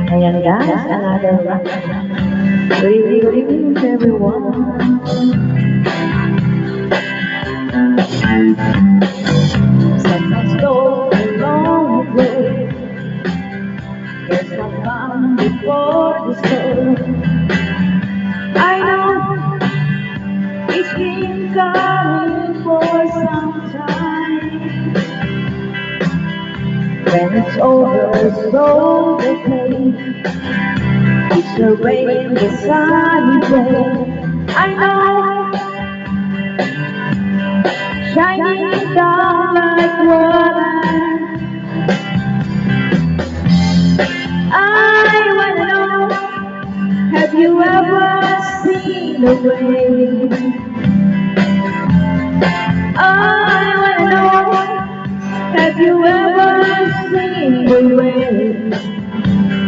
Ayan guys, another round. Good evening to everyone. Some must go a long way. There's no fun before the storm. I know it's been coming for some time. When it's over, so the pain. It's the rain, the sunny day. I know, shining down like water. I wanna know, have you ever seen the rain? I wanna know, have you ever seen the rain?